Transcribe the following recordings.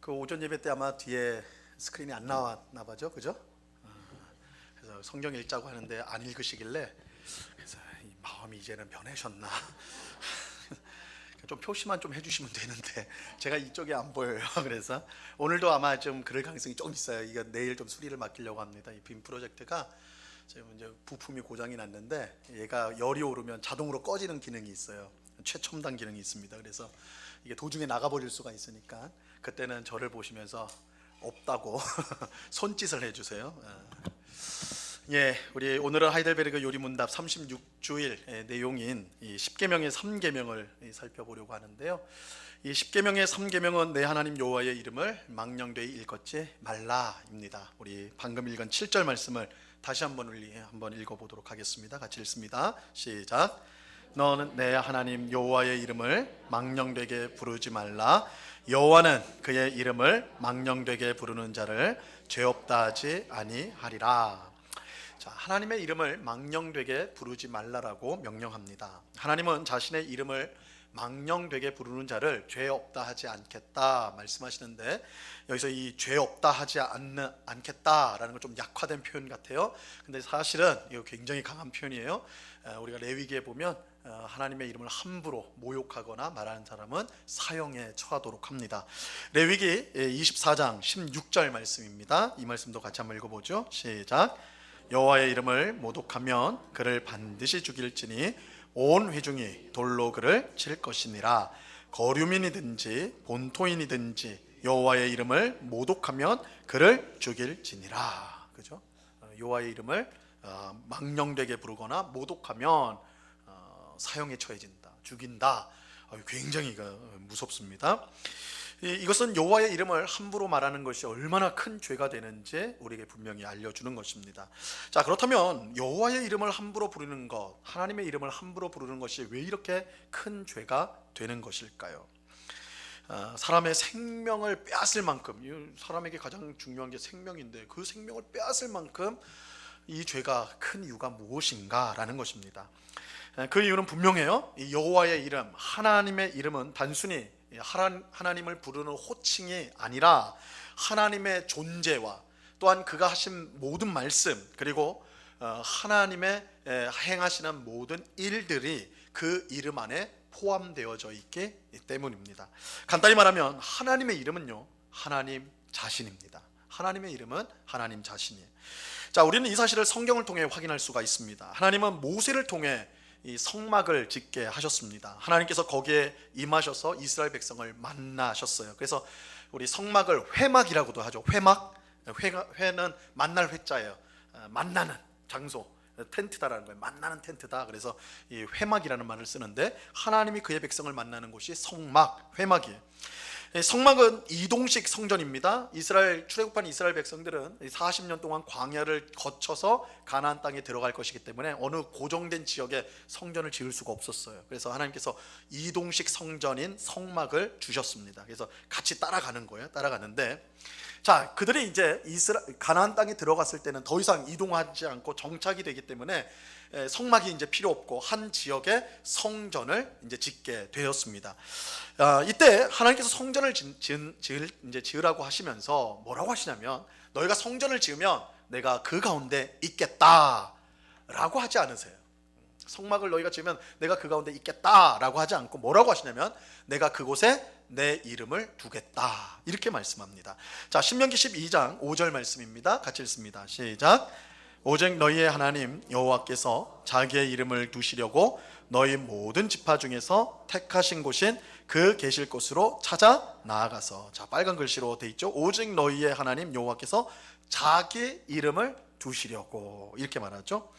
그 오전 예배 때 아마 뒤에 스크린이 안 나왔나 봐죠, 그죠? 그래서 성경 읽자고 하는데 안 읽으시길래 그래서 이 마음이 이제는 변하셨나? 좀 표시만 좀 해주시면 되는데 제가 이쪽에 안 보여요. 그래서 오늘도 아마 좀 그럴 가능성이 좀 있어요. 이거 내일 좀 수리를 맡기려고 합니다. 이 빔 프로젝트가 지금 이제 부품이 고장이 났는데 얘가 열이 오르면 자동으로 꺼지는 기능이 있어요. 최첨단 기능이 있습니다. 그래서 이게 도중에 나가버릴 수가 있으니까 그때는 저를 보시면서 없다고 손짓을 해주세요. 예, 우리 오늘은 하이델베르그 요리문답 36주일 내용인 이 10계명의 3계명을 살펴보려고 하는데요. 이 10계명의 3계명은 내 하나님 여호와의 이름을 망령되이 일컫지 말라입니다. 우리 방금 읽은 7절 말씀을 다시 한번 읽어보도록 하겠습니다. 같이 읽습니다. 시작. 너는 내 하나님 여호와의 이름을 망령되게 부르지 말라. 여호와는 그의 이름을 망령되게 부르는 자를 죄 없다 하지 아니하리라. 자, 하나님의 이름을 망령되게 부르지 말라라고 명령합니다. 하나님은 자신의 이름을 망령되게 부르는 자를 죄 없다 하지 않겠다 말씀하시는데, 여기서 이 죄 없다 하지 않겠다라는 건 좀 약화된 표현 같아요. 근데 사실은 이거 굉장히 강한 표현이에요. 우리가 레위기에 보면 하나님의 이름을 함부로 모욕하거나 말하는 사람은 사형에 처하도록 합니다. 레위기 24장 16절 말씀입니다. 이 말씀도 같이 한번 읽어보죠. 시작. 여호와의 이름을 모독하면 그를 반드시 죽일지니 온 회중이 돌로 그를 칠 것이니라. 거류민이든지 본토인이든지 여호와의 이름을 모독하면 그를 죽일지니라. 그죠? 여호와의 이름을 망령되게 부르거나 모독하면 사형에 처해진다, 죽인다. 굉장히 무섭습니다. 이것은 여호와의 이름을 함부로 말하는 것이 얼마나 큰 죄가 되는지 우리에게 분명히 알려주는 것입니다. 자, 그렇다면 여호와의 이름을 함부로 부르는 것, 하나님의 이름을 함부로 부르는 것이 왜 이렇게 큰 죄가 되는 것일까요? 사람의 생명을 빼앗을 만큼, 사람에게 가장 중요한 게 생명인데 그 생명을 빼앗을 만큼 이 죄가 큰 이유가 무엇인가라는 것입니다. 그 이유는 분명해요. 이 여호와의 이름, 하나님의 이름은 단순히 하나님을 부르는 호칭이 아니라 하나님의 존재와 또한 그가 하신 모든 말씀, 그리고 하나님의 행하시는 모든 일들이 그 이름 안에 포함되어져 있기 때문입니다. 간단히 말하면 하나님의 이름은요, 하나님 자신입니다. 하나님의 이름은 하나님 자신이에요. 자, 우리는 이 사실을 성경을 통해 확인할 수가 있습니다. 하나님은 모세를 통해 이 성막을 짓게 하셨습니다. 하나님께서 거기에 임하셔서 이스라엘 백성을 만나셨어요. 그래서 우리 성막을 회막이라고도 하죠. 회막, 회는 만날 회자예요. 만나는 장소, 텐트다라는 거예요. 만나는 텐트다. 그래서 이 회막이라는 말을 쓰는데, 하나님이 그의 백성을 만나는 곳이 성막, 회막이에요. 성막은 이동식 성전입니다. 출애굽한 이스라엘 백성들은 40년 동안 광야를 거쳐서 가나안 땅에 들어갈 것이기 때문에 어느 고정된 지역에 성전을 지을 수가 없었어요. 그래서 하나님께서 이동식 성전인 성막을 주셨습니다. 그래서 같이 따라가는 거예요. 따라가는데, 자, 그들이 이제 가나안 땅에 들어갔을 때는 더 이상 이동하지 않고 정착이 되기 때문에 성막이 이제 필요 없고 한 지역에 성전을 이제 짓게 되었습니다. 이때 하나님께서 성전을 지으라고 하시면서 뭐라고 하시냐면, 너희가 성전을 지으면 내가 그 가운데 있겠다라고 하지 않으세요. 성막을 너희가 지으면 내가 그 가운데 있겠다라고 하지 않고 뭐라고 하시냐면, 내가 그곳에 내 이름을 두겠다, 이렇게 말씀합니다. 자, 신명기 12장 5절 말씀입니다. 같이 읽습니다. 시작. 오직 너희의 하나님 여호와께서 자기의 이름을 두시려고 너희 모든 지파 중에서 택하신 곳인 그 계실 곳으로 찾아 나아가서, 자, 빨간 글씨로 돼 있죠. 오직 너희의 하나님 여호와께서 자기 이름을 두시려고, 이렇게 말하죠.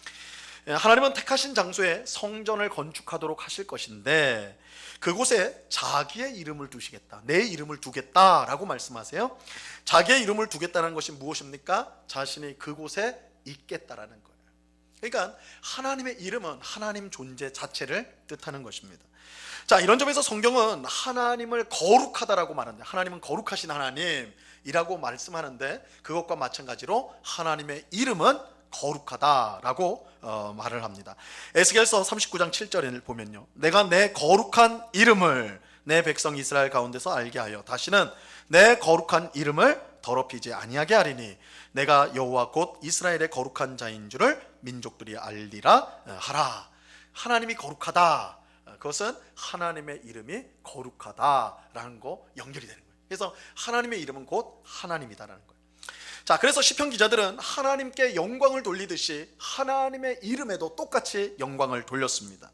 하나님은 택하신 장소에 성전을 건축하도록 하실 것인데 그곳에 자기의 이름을 두시겠다, 내 이름을 두겠다라고 말씀하세요. 자기의 이름을 두겠다는 것이 무엇입니까? 자신이 그곳에 있겠다라는 거예요. 그러니까 하나님의 이름은 하나님 존재 자체를 뜻하는 것입니다. 자, 이런 점에서 성경은 하나님을 거룩하다라고 말하는데, 하나님은 거룩하신 하나님이라고 말씀하는데, 그것과 마찬가지로 하나님의 이름은 거룩하다라고 말을 합니다. 에스겔서 39장 7절을 보면요, 내가 내 거룩한 이름을 내 백성 이스라엘 가운데서 알게 하여 다시는 내 거룩한 이름을 더럽히지 아니하게 하리니 내가 여호와 곧 이스라엘의 거룩한 자인 줄을 민족들이 알리라 하라. 하나님이 거룩하다. 그것은 하나님의 이름이 거룩하다라는 거 연결이 되는 거예요. 그래서 하나님의 이름은 곧 하나님이다라는 거예요. 자, 그래서 시편 기자들은 하나님께 영광을 돌리듯이 하나님의 이름에도 똑같이 영광을 돌렸습니다.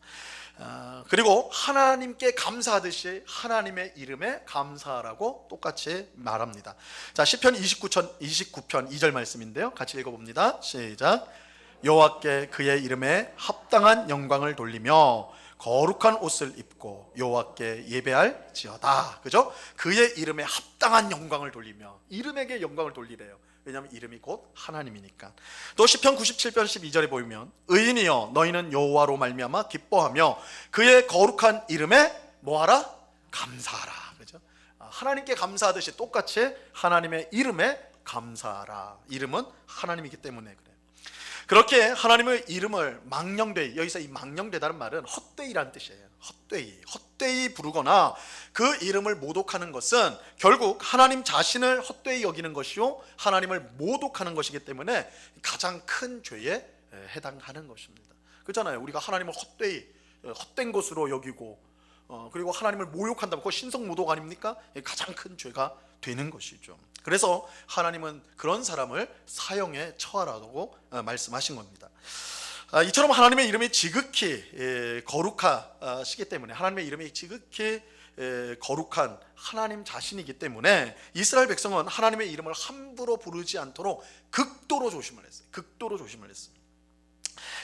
그리고 하나님께 감사하듯이 하나님의 이름에 감사하라고 똑같이 말합니다. 자, 시편 29편 2절 말씀인데요, 같이 읽어봅니다. 시작. 여호와께 그의 이름에 합당한 영광을 돌리며 거룩한 옷을 입고 여호와께 예배할지어다. 그죠? 그의 이름에 합당한 영광을 돌리며, 이름에게 영광을 돌리래요. 왜냐하면 이름이 곧 하나님이니까. 또 시편 97편 12절에 보면 의인이여 너희는 여호와로 말미암아 기뻐하며 그의 거룩한 이름에 뭐하라? 감사하라. 그죠? 하나님께 감사하듯이 똑같이 하나님의 이름에 감사하라. 이름은 하나님이기 때문에 그래요. 그렇게 하나님의 이름을 망령되이, 여기서 이 망령되다는 말은 헛되이라는 뜻이에요. 헛되이 부르거나 그 이름을 모독하는 것은 결국 하나님 자신을 헛되이 여기는 것이요 하나님을 모독하는 것이기 때문에 가장 큰 죄에 해당하는 것입니다. 그렇잖아요. 우리가 하나님을 헛된 것으로 여기고 그리고 하나님을 모욕한다면 그거 신성모독 아닙니까? 가장 큰 죄가 되는 것이죠. 그래서 하나님은 그런 사람을 사형에 처하라고 말씀하신 겁니다. 이처럼 하나님의 이름이 지극히 거룩하시기 때문에, 하나님의 이름이 지극히 거룩한 하나님 자신이기 때문에 이스라엘 백성은 하나님의 이름을 함부로 부르지 않도록 극도로 조심을 했어요. 극도로 조심을 했어요.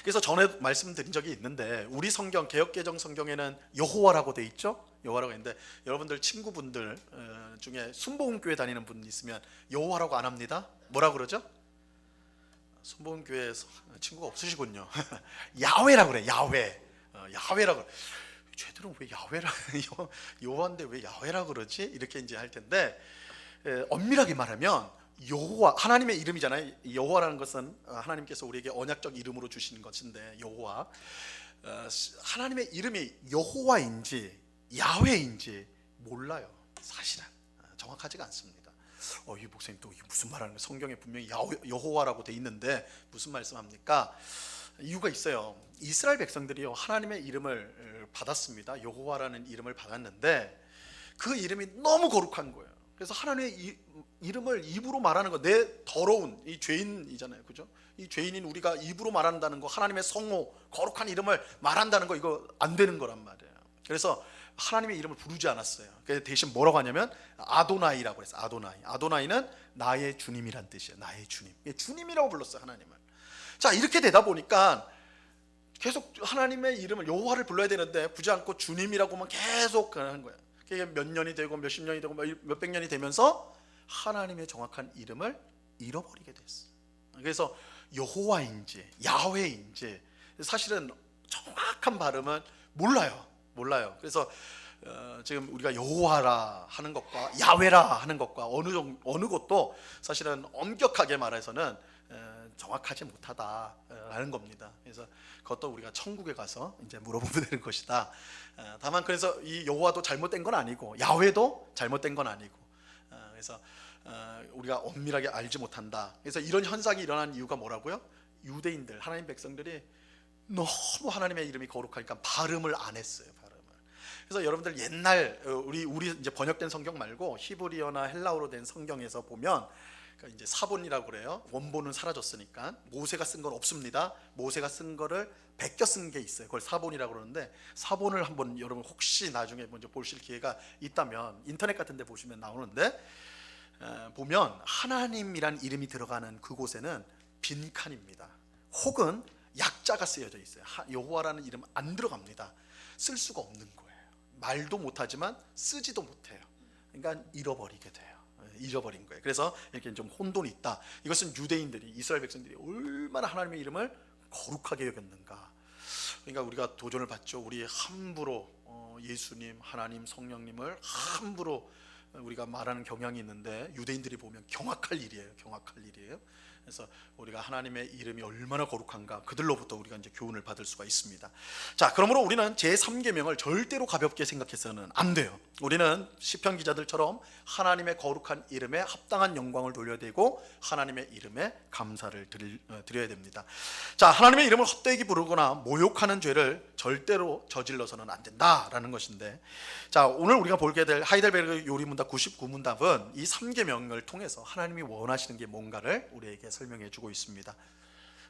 그래서 전에 말씀드린 적이 있는데 우리 성경, 개역개정 성경에는 여호와라고 돼 있죠. 여호와라고 있는데 여러분들 친구분들 중에 순복음교회 다니는 분 있으면 여호와라고 안 합니다. 뭐라 그러죠? 순복음교회 친구가 없으시군요. 야훼라 그래. 야훼라 그래. 쟤들은 왜 야훼라 여호와인데 왜 야훼라 그러지? 이렇게 이제 할 텐데 엄밀하게 말하면 여호와, 하나님의 이름이잖아요. 여호와라는 것은 하나님께서 우리에게 언약적 이름으로 주신 것인데 여호와, 하나님의 이름이 여호와인지 야훼인지 몰라요. 사실은 정확하지가 않습니다. 이 목사님 또 무슨 말하는 거예요? 성경에 분명히 여호와라고 돼 있는데 무슨 말씀합니까? 이유가 있어요. 이스라엘 백성들이요 하나님의 이름을 받았습니다. 여호와라는 이름을 받았는데 그 이름이 너무 거룩한 거예요. 그래서 하나님의 이름을 입으로 말하는 거, 내 더러운 이 죄인이잖아요, 그죠? 이 죄인인 우리가 입으로 말한다는 거, 하나님의 성호, 거룩한 이름을 말한다는 거, 이거 안 되는 거란 말이에요. 그래서 하나님의 이름을 부르지 않았어요. 대신 뭐라고 하냐면 아도나이라고 했어요. 아도나이는 나의 주님이란 뜻이에요. 나의 주님. 주님이라고 불렀어요, 하나님을. 자, 이렇게 되다 보니까 계속 하나님의 이름을, 여호와를 불러야 되는데 부지 않고 주님이라고만 계속 하는 거예요. 그게 몇 년이 되고 몇십 년이 되고 몇백 년이 되면서 하나님의 정확한 이름을 잃어버리게 됐어요. 그래서 여호와인지 야훼인지 사실은 정확한 발음은 몰라요. 그래서 지금 우리가 여호와라 하는 것과 야훼라 하는 것과 어느 것도 사실은 엄격하게 말해서는 정확하지 못하다라는 겁니다. 그래서 그것도 우리가 천국에 가서 이제 물어보면 되는 것이다. 다만 그래서 이 여호와도 잘못된 건 아니고 야훼도 잘못된 건 아니고, 그래서 우리가 엄밀하게 알지 못한다. 그래서 이런 현상이 일어난 이유가 뭐라고요? 유대인들, 하나님 백성들이 너무 하나님의 이름이 거룩하니까 발음을 안 했어요. 그래서 여러분들 옛날 우리 이제 번역된 성경 말고 히브리어나 헬라어로 된 성경에서 보면 이제 사본이라고 그래요. 원본은 사라졌으니까 모세가 쓴 건 없습니다. 모세가 쓴 거를 베껴 쓴 게 있어요. 그걸 사본이라고 그러는데, 사본을 한번 여러분 혹시 나중에 먼저 보실 기회가 있다면 인터넷 같은 데 보시면 나오는데, 보면 하나님이란 이름이 들어가는 그곳에는 빈칸입니다. 혹은 약자가 쓰여져 있어요. 여호와라는 이름 안 들어갑니다. 쓸 수가 없는 거예요. 말도 못하지만 쓰지도 못해요. 그러니까 잃어버리게 돼요. 잃어버린 거예요. 그래서 이렇게 좀 혼돈이 있다. 이것은 유대인들이, 이스라엘 백성들이 얼마나 하나님의 이름을 거룩하게 여겼는가. 그러니까 우리가 도전을 받죠. 우리 함부로 예수님, 하나님, 성령님을 함부로 우리가 말하는 경향이 있는데 유대인들이 보면 경악할 일이에요. 그래서 우리가 하나님의 이름이 얼마나 거룩한가 그들로부터 우리가 이제 교훈을 받을 수가 있습니다. 자, 그러므로 우리는 제3계명을 절대로 가볍게 생각해서는 안 돼요. 우리는 시편 기자들처럼 하나님의 거룩한 이름에 합당한 영광을 돌려야 되고 하나님의 이름에 감사를 드려야 됩니다. 자, 하나님의 이름을 헛되이 부르거나 모욕하는 죄를 절대로 저질러서는 안 된다라는 것인데, 자, 오늘 우리가 보게 될 하이델베르그 요리문답 99문답은 이 3계명을 통해서 하나님이 원하시는 게 뭔가를 우리에게 설명해 주고 있습니다.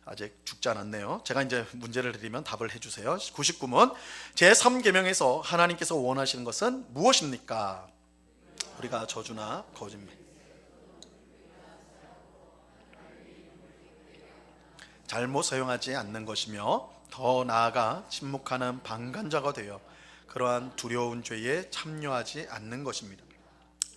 아직 죽지 않았네요. 제가 이제 문제를 드리면 답을 해주세요. 99문 제3계명에서 하나님께서 원하시는 것은 무엇입니까? 우리가 저주나 거짓말, 잘못 사용하지 않는 것이며 더 나아가 침묵하는 방관자가 되어 그러한 두려운 죄에 참여하지 않는 것입니다.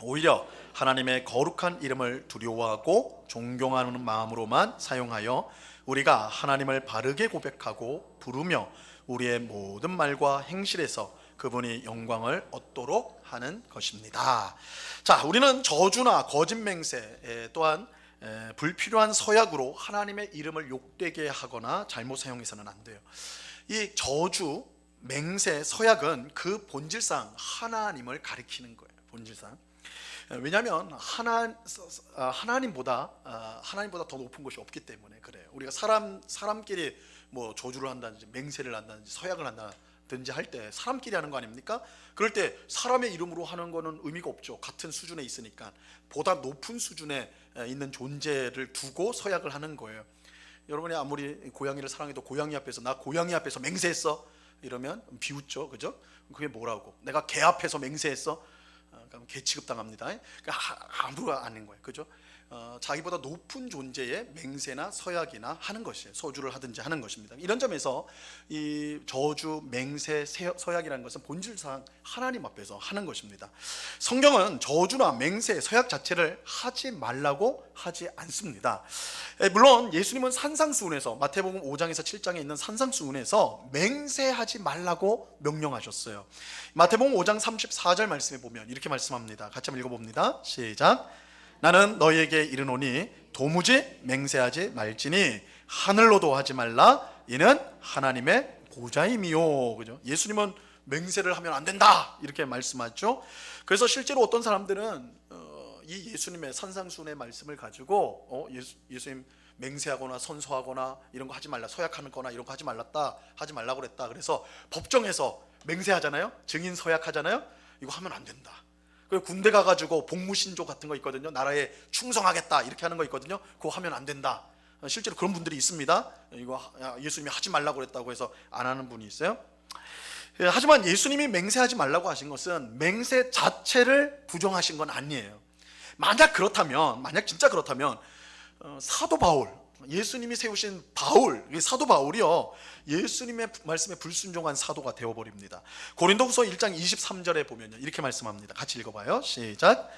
오히려 하나님의 거룩한 이름을 두려워하고 존경하는 마음으로만 사용하여 우리가 하나님을 바르게 고백하고 부르며 우리의 모든 말과 행실에서 그분이 영광을 얻도록 하는 것입니다. 자, 우리는 저주나 거짓 맹세 또한 불필요한 서약으로 하나님의 이름을 욕되게 하거나 잘못 사용해서는 안 돼요. 이 저주, 맹세, 서약은 그 본질상 하나님을 가리키는 거예요. 본질상. 왜냐하면 하나님보다 더 높은 것이 없기 때문에 그래요. 우리가 사람끼리 뭐 저주를 한다든지 맹세를 한다든지 서약을 한다든지 할 때 사람끼리 하는 거 아닙니까? 그럴 때 사람의 이름으로 하는 거는 의미가 없죠. 같은 수준에 있으니까 보다 높은 수준에 있는 존재를 두고 서약을 하는 거예요. 여러분이 아무리 고양이를 사랑해도 고양이 앞에서 나 고양이 앞에서 맹세했어 이러면 비웃죠, 그죠? 그게 뭐라고? 내가 개 앞에서 맹세했어? 그럼 개 취급당합니다. 그러니까 아무도 아닌 거예요, 그죠? 자기보다 높은 존재의 맹세나 서약이나 하는 것이에요. 서주를 하든지 하는 것입니다. 이런 점에서 이 저주, 맹세, 서약이라는 것은 본질상 하나님 앞에서 하는 것입니다. 성경은 저주나 맹세, 서약 자체를 하지 말라고 하지 않습니다. 물론 예수님은 산상수훈에서 마태복음 5장에서 7장에 있는 산상수훈에서 맹세하지 말라고 명령하셨어요. 마태복음 5장 34절 말씀에 보면 이렇게 말씀합니다. 같이 한번 읽어봅니다. 시작. 나는 너희에게 이르노니 도무지 맹세하지 말지니 하늘로도 하지 말라. 이는 하나님의 보좌임이요. 그죠? 예수님은 맹세를 하면 안 된다 이렇게 말씀하죠. 그래서 실제로 어떤 사람들은 이 예수님의 산상수훈의 말씀을 가지고 예수님 맹세하거나 선서하거나 이런 거 하지 말라, 서약하는 거나 이런 거 하지 말라고 그랬다. 그래서 법정에서 맹세하잖아요. 증인 서약하잖아요. 이거 하면 안 된다. 그리고 군대 가가지고 복무신조 같은 거 있거든요. 나라에 충성하겠다 이렇게 하는 거 있거든요. 그거 하면 안 된다. 실제로 그런 분들이 있습니다. 이거 예수님이 하지 말라고 그랬다고 해서 안 하는 분이 있어요. 하지만 예수님이 맹세하지 말라고 하신 것은 맹세 자체를 부정하신 건 아니에요. 만약 진짜 그렇다면 사도 바울, 예수님이 세우신 사도 바울이요, 예수님의 말씀에 불순종한 사도가 되어버립니다. 고린도후서 1장 23절에 보면요 이렇게 말씀합니다. 같이 읽어봐요. 시작.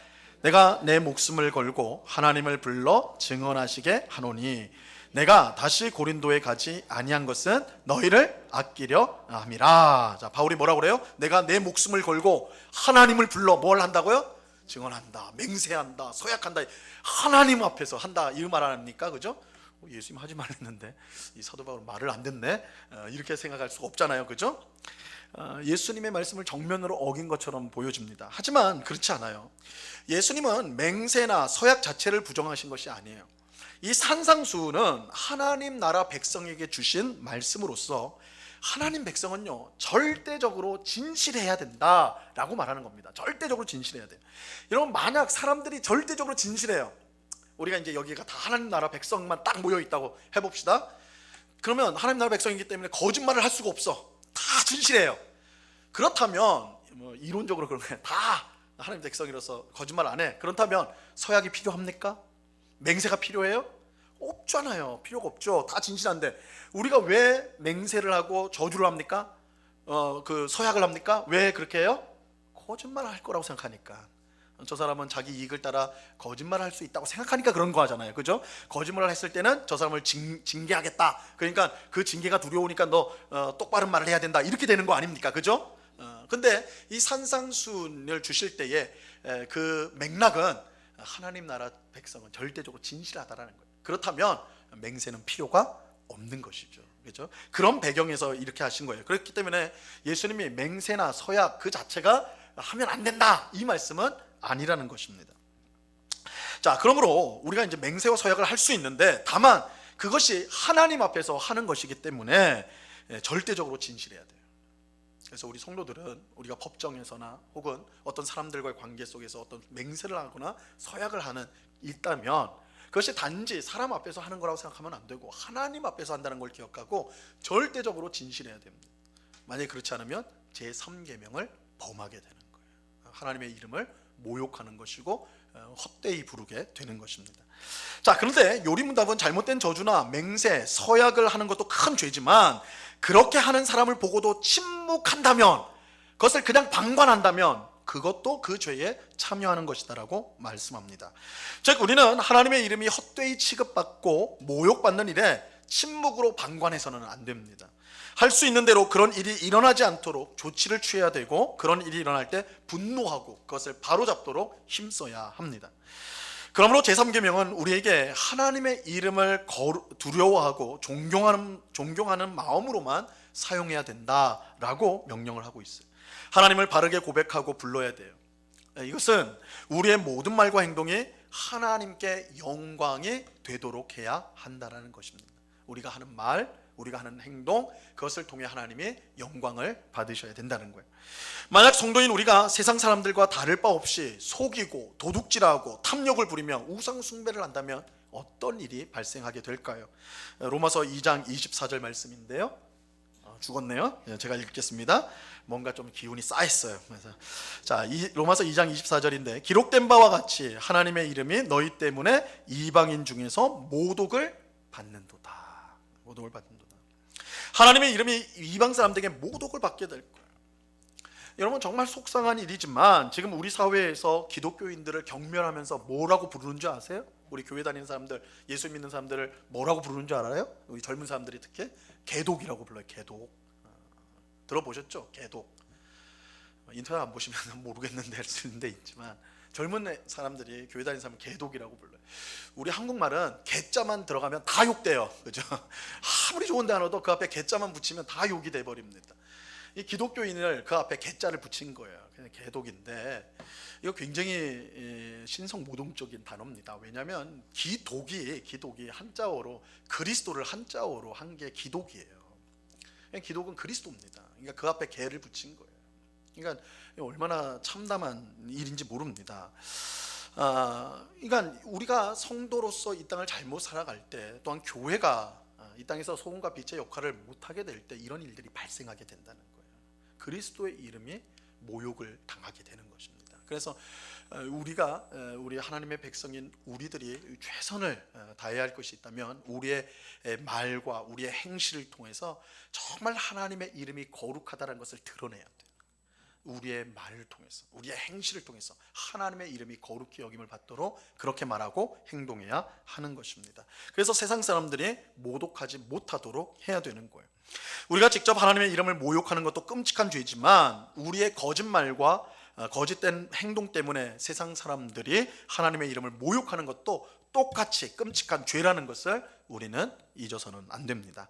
내가 내 목숨을 걸고 하나님을 불러 증언하시게 하노니 내가 다시 고린도에 가지 아니한 것은 너희를 아끼려 함이라. 자, 바울이 뭐라고 그래요? 내가 내 목숨을 걸고 하나님을 불러 뭘 한다고요? 증언한다, 맹세한다, 서약한다, 하나님 앞에서 한다 이 말 아닙니까? 그죠? 예수님 하지 말랬는데 이 사도 바울 말을 안 듣네 이렇게 생각할 수가 없잖아요, 그죠? 예수님의 말씀을 정면으로 어긴 것처럼 보여집니다. 하지만 그렇지 않아요. 예수님은 맹세나 서약 자체를 부정하신 것이 아니에요. 이 산상수훈은 하나님 나라 백성에게 주신 말씀으로서 하나님 백성은요 절대적으로 진실해야 된다라고 말하는 겁니다. 절대적으로 진실해야 돼요. 여러분, 만약 사람들이 절대적으로 진실해요. 우리가 이제 여기가 다 하나님 나라 백성만 딱 모여 있다고 해봅시다. 그러면 하나님 나라 백성이기 때문에 거짓말을 할 수가 없어. 다 진실해요. 그렇다면 뭐 이론적으로 그런 거예요. 다 하나님 백성이라서 거짓말 안 해. 그렇다면 서약이 필요합니까? 맹세가 필요해요? 없잖아요. 필요가 없죠. 다 진실한데 우리가 왜 맹세를 하고 저주를 합니까? 그 서약을 합니까? 왜 그렇게 해요? 거짓말을 할 거라고 생각하니까. 저 사람은 자기 이익을 따라 거짓말을 할 수 있다고 생각하니까 그런 거 하잖아요, 그죠? 거짓말을 했을 때는 저 사람을 징계하겠다. 그러니까 그 징계가 두려우니까 너 똑바른 말을 해야 된다. 이렇게 되는 거 아닙니까, 그죠? 근데 이 산상수훈을 주실 때에 그 맥락은 하나님 나라 백성은 절대적으로 진실하다라는 거예요. 그렇다면 맹세는 필요가 없는 것이죠. 그렇죠? 그런 배경에서 이렇게 하신 거예요. 그렇기 때문에 예수님이 맹세나 서약 그 자체가 하면 안 된다 이 말씀은 아니라는 것입니다. 자, 그러므로 우리가 이제 맹세와 서약을 할 수 있는데 다만 그것이 하나님 앞에서 하는 것이기 때문에 절대적으로 진실해야 돼요. 그래서 우리 성도들은 우리가 법정에서나 혹은 어떤 사람들과의 관계 속에서 어떤 맹세를 하거나 서약을 하는 있다면 그것이 단지 사람 앞에서 하는 거라고 생각하면 안 되고 하나님 앞에서 한다는 걸 기억하고 절대적으로 진실해야 됩니다. 만약에 그렇지 않으면 제3계명을 범하게 되는 거예요. 하나님의 이름을 모욕하는 것이고 헛되이 부르게 되는 것입니다. 자, 그런데 요리문답은 잘못된 저주나 맹세, 서약을 하는 것도 큰 죄지만 그렇게 하는 사람을 보고도 침묵한다면, 그것을 그냥 방관한다면 그것도 그 죄에 참여하는 것이다라고 말씀합니다. 즉 우리는 하나님의 이름이 헛되이 취급받고 모욕받는 일에 침묵으로 방관해서는 안 됩니다. 할 수 있는 대로 그런 일이 일어나지 않도록 조치를 취해야 되고, 그런 일이 일어날 때 분노하고 그것을 바로잡도록 힘써야 합니다. 그러므로 제3계명은 우리에게 하나님의 이름을 두려워하고 존경하는 마음으로만 사용해야 된다라고 명령을 하고 있어요. 하나님을 바르게 고백하고 불러야 돼요. 이것은 우리의 모든 말과 행동이 하나님께 영광이 되도록 해야 한다는 것입니다. 우리가 하는 말, 우리가 하는 행동, 그것을 통해 하나님이 영광을 받으셔야 된다는 거예요. 만약 성도인 우리가 세상 사람들과 다를 바 없이 속이고 도둑질하고 탐욕을 부리며 우상 숭배를 한다면 어떤 일이 발생하게 될까요? 로마서 2장 24절 말씀인데요. 죽었네요. 제가 읽겠습니다. 뭔가 좀 기운이 쌓였어요. 그래서 자, 로마서 2장 24절인데 기록된 바와 같이 하나님의 이름이 너희 때문에 이방인 중에서 모독을 받는도다. 모독을 받는도다. 하나님의 이름이 이방 사람들에게 모독을 받게 될 거예요. 여러분, 정말 속상한 일이지만 지금 우리 사회에서 기독교인들을 경멸하면서 뭐라고 부르는 줄 아세요? 우리 교회 다니는 사람들, 예수 믿는 사람들을 뭐라고 부르는 줄 알아요? 우리 젊은 사람들이 특히 개독이라고 불러요. 개독. 들어보셨죠? 개독. 인터넷 안 보시면 모르겠는데 할 수 있는데 있지만 젊은 사람들이 교회 다니는 사람은 개독이라고 불러요. 우리 한국말은 개자만 들어가면 다 욕돼요. 그죠? 아무리 좋은 단어도 그 앞에 개자만 붙이면 다 욕이 돼버립니다. 이 기독교인을 그 앞에 개자를 붙인 거예요. 그냥 개독인데 이거 굉장히 신성모독적인 단어입니다. 왜냐하면 기독이 한자어로 그리스도를 한자어로 한 게 기독이에요. 기독은 그리스도입니다. 그러니까 그 앞에 개를 붙인 거예요. 그러니까 얼마나 참담한 일인지 모릅니다. 그러니까 우리가 성도로서 이 땅을 잘못 살아갈 때, 또한 교회가 이 땅에서 소금과 빛의 역할을 못하게 될 때 이런 일들이 발생하게 된다는 거예요. 그리스도의 이름이 모욕을 당하게 되는 것입니다. 그래서 우리 하나님의 백성인 우리들이 최선을 다해야 할 것이 있다면 우리의 말과 우리의 행실을 통해서 정말 하나님의 이름이 거룩하다는 것을 드러내야 돼요. 우리의 말을 통해서, 우리의 행실을 통해서 하나님의 이름이 거룩히 여김을 받도록 그렇게 말하고 행동해야 하는 것입니다. 그래서 세상 사람들이 모독하지 못하도록 해야 되는 거예요. 우리가 직접 하나님의 이름을 모욕하는 것도 끔찍한 죄지만 우리의 거짓말과 거짓된 행동 때문에 세상 사람들이 하나님의 이름을 모욕하는 것도 똑같이 끔찍한 죄라는 것을 우리는 잊어서는 안 됩니다.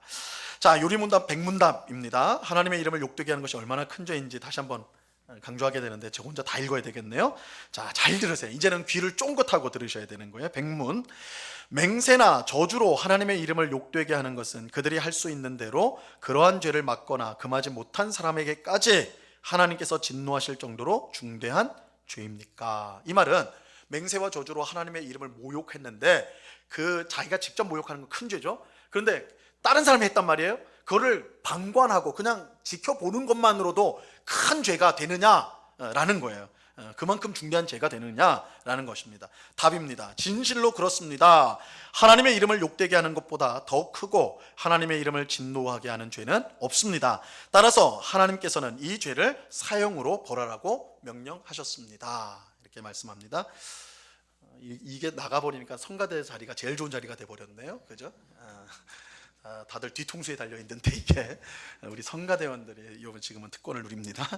자, 요리문답 백문답입니다. 하나님의 이름을 욕되게 하는 것이 얼마나 큰 죄인지 다시 한번 강조하게 되는데 저 혼자 다 읽어야 되겠네요. 자, 잘 들으세요. 이제는 귀를 쫑긋하고 들으셔야 되는 거예요. 백문. 맹세나 저주로 하나님의 이름을 욕되게 하는 것은 그들이 할 수 있는 대로 그러한 죄를 막거나 금하지 못한 사람에게까지 하나님께서 진노하실 정도로 중대한 죄입니까? 이 말은 맹세와 저주로 하나님의 이름을 모욕했는데 그 자기가 직접 모욕하는 건 큰 죄죠. 그런데 다른 사람이 했단 말이에요. 그거를 방관하고 그냥 지켜보는 것만으로도 큰 죄가 되느냐라는 거예요. 그만큼 중대한 죄가 되느냐라는 것입니다. 답입니다. 진실로 그렇습니다. 하나님의 이름을 욕되게 하는 것보다 더 크고 하나님의 이름을 진노하게 하는 죄는 없습니다. 따라서 하나님께서는 이 죄를 사형으로 벌하라고 명령하셨습니다. 이렇게 말씀합니다. 이게 나가버리니까 성가대 자리가 제일 좋은 자리가 돼버렸네요. 그죠? 다들 뒤통수에 달려있는데 이게 우리 성가대원들이 지금은 특권을 누립니다.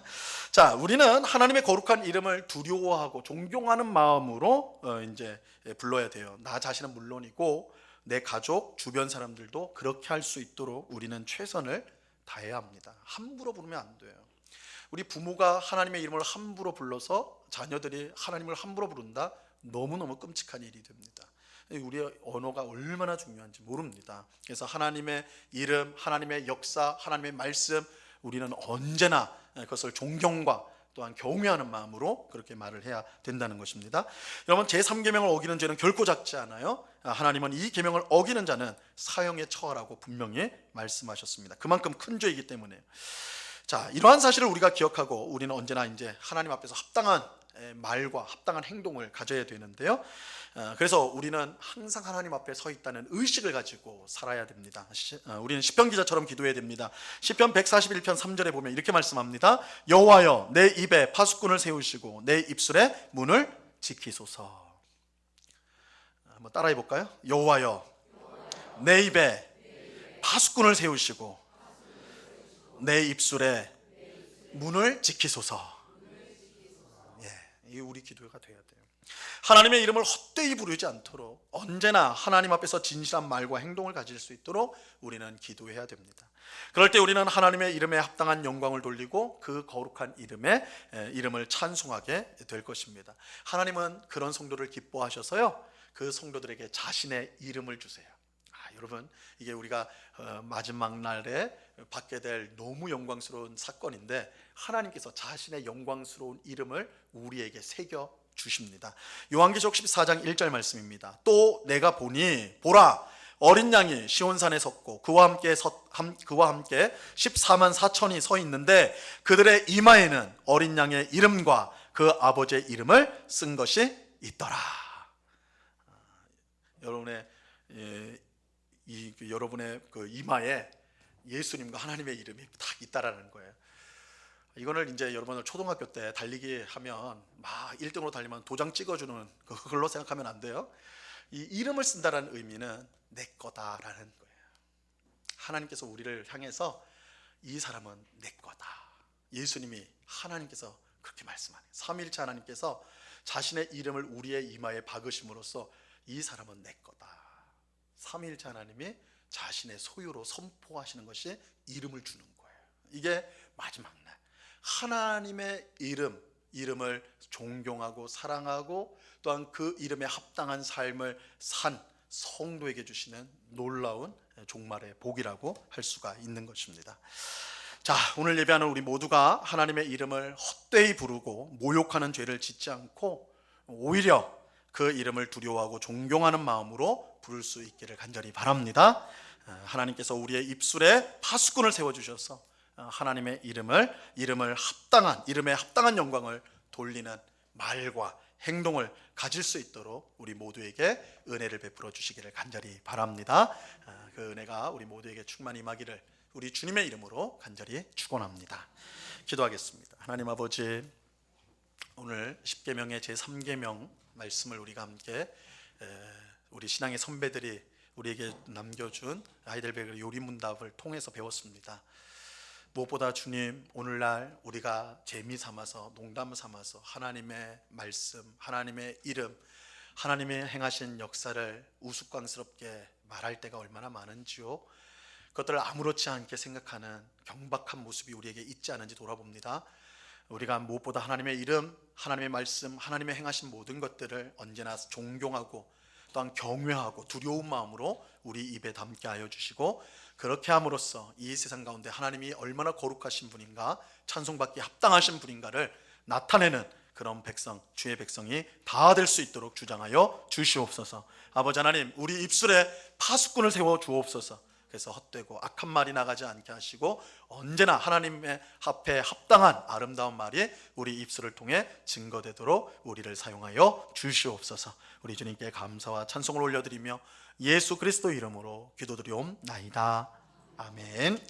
자, 우리는 하나님의 거룩한 이름을 두려워하고 존경하는 마음으로 이제 불러야 돼요. 나 자신은 물론이고 내 가족, 주변 사람들도 그렇게 할 수 있도록 우리는 최선을 다해야 합니다. 함부로 부르면 안 돼요. 우리 부모가 하나님의 이름을 함부로 불러서 자녀들이 하나님을 함부로 부른다? 너무너무 끔찍한 일이 됩니다. 우리의 언어가 얼마나 중요한지 모릅니다. 그래서 하나님의 이름, 하나님의 역사, 하나님의 말씀, 우리는 언제나 그것을 존경과 또한 경외하는 마음으로 그렇게 말을 해야 된다는 것입니다. 여러분, 제3계명을 어기는 죄는 결코 작지 않아요. 하나님은 이 계명을 어기는 자는 사형에 처하라고 분명히 말씀하셨습니다. 그만큼 큰 죄이기 때문에. 자, 이러한 사실을 우리가 기억하고 우리는 언제나 이제 하나님 앞에서 합당한 말과 합당한 행동을 가져야 되는데요. 그래서 우리는 항상 하나님 앞에 서 있다는 의식을 가지고 살아야 됩니다. 우리는 시편 기자처럼 기도해야 됩니다. 시편 141편 3절에 보면 이렇게 말씀합니다. 여호와여, 내 입에 파수꾼을 세우시고 내 입술에 문을 지키소서. 한번 따라해 볼까요? 여호와여, 내 입에 파수꾼을 세우시고 내 입술에 문을 지키소서. 이게 우리 기도가 돼야 돼요. 하나님의 이름을 헛되이 부르지 않도록 언제나 하나님 앞에서 진실한 말과 행동을 가질 수 있도록 우리는 기도해야 됩니다. 그럴 때 우리는 하나님의 이름에 합당한 영광을 돌리고 그 거룩한 이름을 찬송하게 될 것입니다. 하나님은 그런 성도를 기뻐하셔서요, 그 성도들에게 자신의 이름을 주세요. 여러분, 이게 우리가 마지막 날에 받게 될 너무 영광스러운 사건인데, 하나님께서 자신의 영광스러운 이름을 우리에게 새겨 주십니다. 요한계시록 14장 1절 말씀입니다. 또 내가 보니 보라, 어린 양이 시온산에 섰고 그와 함께 14만 4천이 서 있는데 그들의 이마에는 어린 양의 이름과 그 아버지의 이름을 쓴 것이 있더라. 여러분의 그 이마에 예수님과 하나님의 이름이 딱 있다라는 거예요. 이거를 이제 여러분들 초등학교 때 달리기 하면 막 1등으로 달리면 도장 찍어주는 그걸로 생각하면 안 돼요. 이 이름을 쓴다라는 의미는 내 거다라는 거예요. 하나님께서 우리를 향해서 이 사람은 내 거다. 예수님이, 하나님께서 그렇게 말씀하네요. 삼위일체 하나님께서 자신의 이름을 우리의 이마에 박으심으로써 이 사람은 내 거다. 삼위일체 하나님이 자신의 소유로 선포하시는 것이 이름을 주는 거예요. 이게 마지막 날 하나님의 이름을 존경하고 사랑하고 또한 그 이름에 합당한 삶을 산 성도에게 주시는 놀라운 종말의 복이라고 할 수가 있는 것입니다. 자, 오늘 예배하는 우리 모두가 하나님의 이름을 헛되이 부르고 모욕하는 죄를 짓지 않고 오히려 그 이름을 두려워하고 존경하는 마음으로 부를 수 있기를 간절히 바랍니다. 하나님께서 우리의 입술에 파수꾼을 세워주셔서 하나님의 이름에 합당한 영광을 돌리는 말과 행동을 가질 수 있도록 우리 모두에게 은혜를 베풀어 주시기를 간절히 바랍니다. 그 은혜가 우리 모두에게 충만히 임하기를 우리 주님의 이름으로 간절히 축원합니다. 기도하겠습니다. 하나님 아버지, 오늘 10계명의 제3계명 말씀을 우리가 함께 우리 신앙의 선배들이 우리에게 남겨준 하이델베르 요리문답을 통해서 배웠습니다. 무엇보다 주님, 오늘날 우리가 재미삼아서 농담 삼아서 하나님의 말씀, 하나님의 이름, 하나님이 행하신 역사를 우스꽝스럽게 말할 때가 얼마나 많은지요. 그것들을 아무렇지 않게 생각하는 경박한 모습이 우리에게 있지 않은지 돌아봅니다. 우리가 무엇보다 하나님의 이름, 하나님의 말씀, 하나님의 행하신 모든 것들을 언제나 존경하고 또한 경외하고 두려운 마음으로 우리 입에 담게 하여 주시고, 그렇게 함으로써 이 세상 가운데 하나님이 얼마나 거룩하신 분인가, 찬송받기 합당하신 분인가를 나타내는 그런 백성, 주의 백성이 다 될 수 있도록 주장하여 주시옵소서. 아버지 하나님, 우리 입술에 파수꾼을 세워 주옵소서. 그래서 헛되고 악한 말이 나가지 않게 하시고 언제나 하나님의 앞에 합당한 아름다운 말이 우리 입술을 통해 증거되도록 우리를 사용하여 주시옵소서. 우리 주님께 감사와 찬송을 올려드리며 예수 그리스도 이름으로 기도드리옵나이다. 아멘.